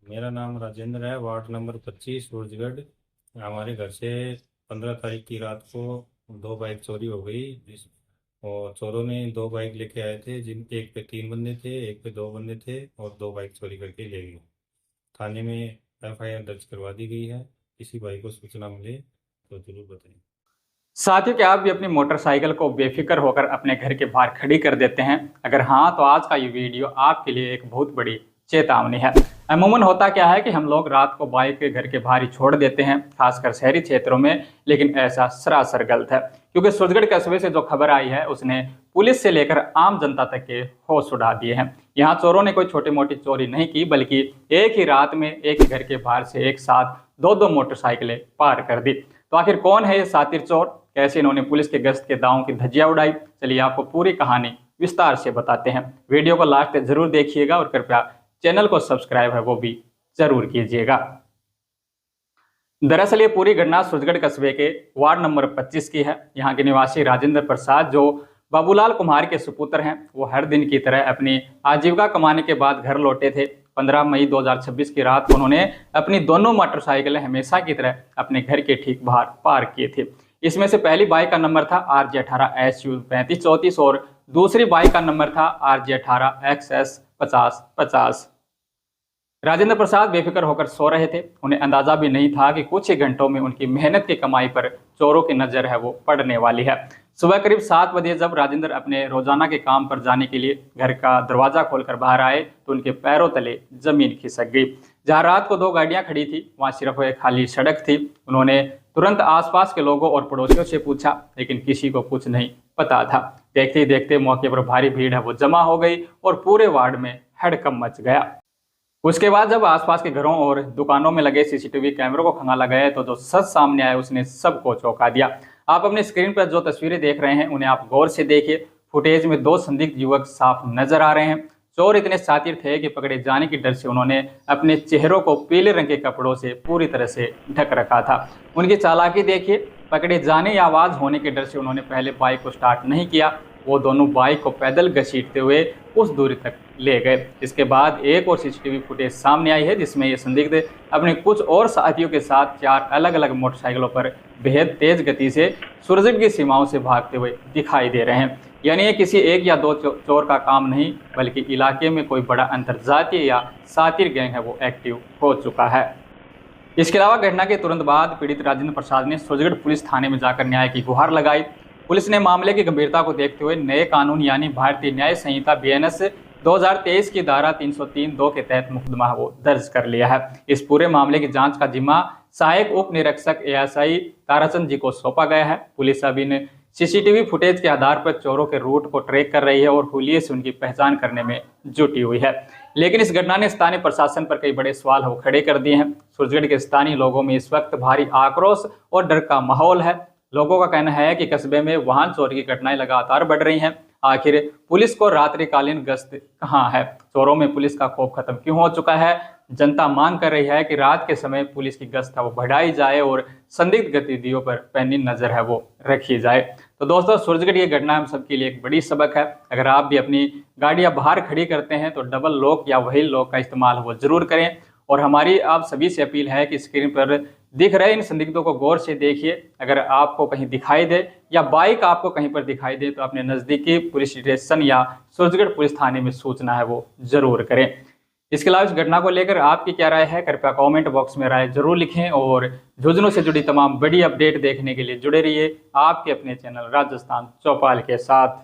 मेरा नाम राजेंद्र है, वार्ड नंबर 25 सूरजगढ़। हमारे घर से 15 तारीख की रात को दो बाइक चोरी हो गई। और चोरों ने दो बाइक लेके आए थे, जिन एक पे 3 बंदे थे, एक पे 2 बंदे थे, और दो बाइक चोरी करके ले गए। थाने में एफआईआर दर्ज करवा दी गई है। किसी भाई को सूचना मिले तो जरूर बताएं। साथियों, क्या आप भी अपनी मोटरसाइकिल को बेफिक्र होकर अपने घर के बाहर खड़ी कर देते हैं? अगर हाँ, तो आज का ये वीडियो आपके लिए एक बहुत बड़ी चेतावनी है। अमूमन होता क्या है कि हम लोग रात को बाइक घर के बाहर ही छोड़ देते हैं, खासकर शहरी क्षेत्रों में। लेकिन ऐसा सरासर गलत है, क्योंकि सूरजगढ़ कस्बे से जो खबर आई है उसने पुलिस से लेकर आम जनता तक के होश उड़ा दिए हैं। यहाँ चोरों ने कोई छोटी मोटी चोरी नहीं की, बल्कि एक ही रात में एक ही घर के बाहर से एक साथ दो दो मोटरसाइकिलें पार कर दी। तो आखिर कौन है ये सातिर चोर, कैसे इन्होंने पुलिस के गश्त के दावों की धज्जियां उड़ाई? चलिए आपको पूरी कहानी विस्तार से बताते हैं। वीडियो को लास्ट तक जरूर देखिएगा और कृपया चैनल को सब्सक्राइब है वो भी जरूर कीजिएगा। दरअसल ये पूरी घटना सूरजगढ़ कस्बे के वार्ड नंबर 25 की है। यहाँ के निवासी राजेंद्र प्रसाद, जो बाबूलाल कुमार के सुपुत्र हैं, वो हर दिन की तरह अपनी आजीविका कमाने के बाद घर लौटे थे। 15 मई 2026 की रात को उन्होंने अपनी दोनों मोटरसाइकिलें हमेशा की तरह अपने घर के ठीक बाहर पार्क किए थे। इसमें से पहली बाइक का नंबर था RJ18SU 3534 और दूसरी बाइक का नंबर था RJ18XS 5050। राजेंद्र प्रसाद बेफिक्र होकर सो रहे थे। उन्हें अंदाजा भी नहीं था कि कुछ ही घंटों में उनकी मेहनत की कमाई पर चोरों की नजर है वो पड़ने वाली है। सुबह करीब 7 बजे जब राजेंद्र अपने रोजाना के काम पर जाने के लिए घर का दरवाजा खोलकर बाहर आए तो उनके पैरों तले जमीन खिसक गई। जहां रात को 2 गाड़ियां खड़ी थी, वहां सिर्फ एक खाली सड़क थी। उन्होंने तुरंत आसपास के लोगों और पड़ोसियों से पूछा, लेकिन किसी को कुछ नहीं पता था। देखते ही देखते मौके पर भारी भीड़ है वो जमा हो गई और पूरे वार्ड में हड़कंप मच गया। उसके बाद जब आसपास के घरों और दुकानों में लगे सीसीटीवी कैमरों को खंगाला गया तो जो सच सामने आया उसने सबको चौंका दिया। आप अपने स्क्रीन पर जो तस्वीरें देख रहे हैं उन्हें आप गौर से देखिए। फुटेज में 2 संदिग्ध युवक साफ नजर आ रहे हैं। चोर इतने शातिर थे कि पकड़े जाने के डर से उन्होंने अपने चेहरों को पीले रंग के कपड़ों से पूरी तरह से ढक रखा था। उनकी चालाकी देखिए। पकड़े जाने या आवाज होने के डर से उन्होंने पहले बाइक को स्टार्ट नहीं किया। वो दोनों बाइक को पैदल घसीटते हुए उस दूरी तक ले गए। इसके बाद एक और सीसीटीवी फुटेज सामने आई है, जिसमें ये संदिग्ध अपने कुछ और साथियों के साथ 4 अलग अलग मोटरसाइकिलों पर बेहद तेज गति से सूरजगढ़ की सीमाओं से भागते हुए दिखाई दे रहे हैं। यानी ये किसी एक या दो चोर का काम नहीं, बल्कि इलाके में कोई बड़ा अंतर्जातीय या सातिर गैंग है वो एक्टिव हो चुका है। इसके अलावा घटना के तुरंत बाद पीड़ित राजेंद्र प्रसाद ने सूरजगढ़ पुलिस थाने में जाकर न्याय की गुहार लगाई। पुलिस ने मामले की गंभीरता को देखते हुए नए कानून यानी भारतीय न्याय संहिता BNS 2023 की धारा 303(2) के तहत मुकदमा वो दर्ज कर लिया है। इस पूरे मामले की जांच का जिम्मा सहायक उप निरीक्षक ASI ताराचंद जी को सौंपा गया है। पुलिस अब इन सीसीटीवी फुटेज के आधार पर चोरों के रूट को ट्रैक कर रही है और हुलिये से उनकी पहचान करने में जुटी हुई है। लेकिन इस घटना ने स्थानीय प्रशासन पर कई बड़े सवाल वो खड़े कर दिए हैं। सूरजगढ़ के स्थानीय लोगों में इस वक्त भारी आक्रोश और डर का माहौल है। लोगों का कहना है कि कस्बे में वाहन चोरी की घटनाएं लगातार बढ़ रही हैं। आखिर पुलिस को रात्रिकालीन गश्त कहां है? चोरों में पुलिस का खौफ खत्म क्यों हो चुका है? जनता मांग कर रही है कि रात के समय पुलिस की गश्त है वो बढ़ाई जाए और संदिग्ध गतिविधियों पर पैनी नजर है वो रखी जाए। तो दोस्तों, सूरजगढ़ ये घटना हम सबके लिए एक बड़ी सबक है। अगर आप भी अपनी गाड़ियां बाहर खड़ी करते हैं तो डबल लॉक या व्हील लॉक का इस्तेमाल वो जरूर करें। और हमारी आप सभी से अपील है कि स्क्रीन पर दिख रहे इन संदिग्धों को गौर से देखिए। अगर आपको कहीं दिखाई दे या बाइक आपको कहीं पर दिखाई दे तो अपने नज़दीकी पुलिस स्टेशन या सूरजगढ़ पुलिस थाने में सूचना है वो जरूर करें। इसके अलावा इस घटना को लेकर आपकी क्या राय है, कृपया कमेंट बॉक्स में राय जरूर लिखें। और झुंझुनू से जुड़ी तमाम बड़ी अपडेट देखने के लिए जुड़े रहिए आपके अपने चैनल राजस्थान चौपाल के साथ।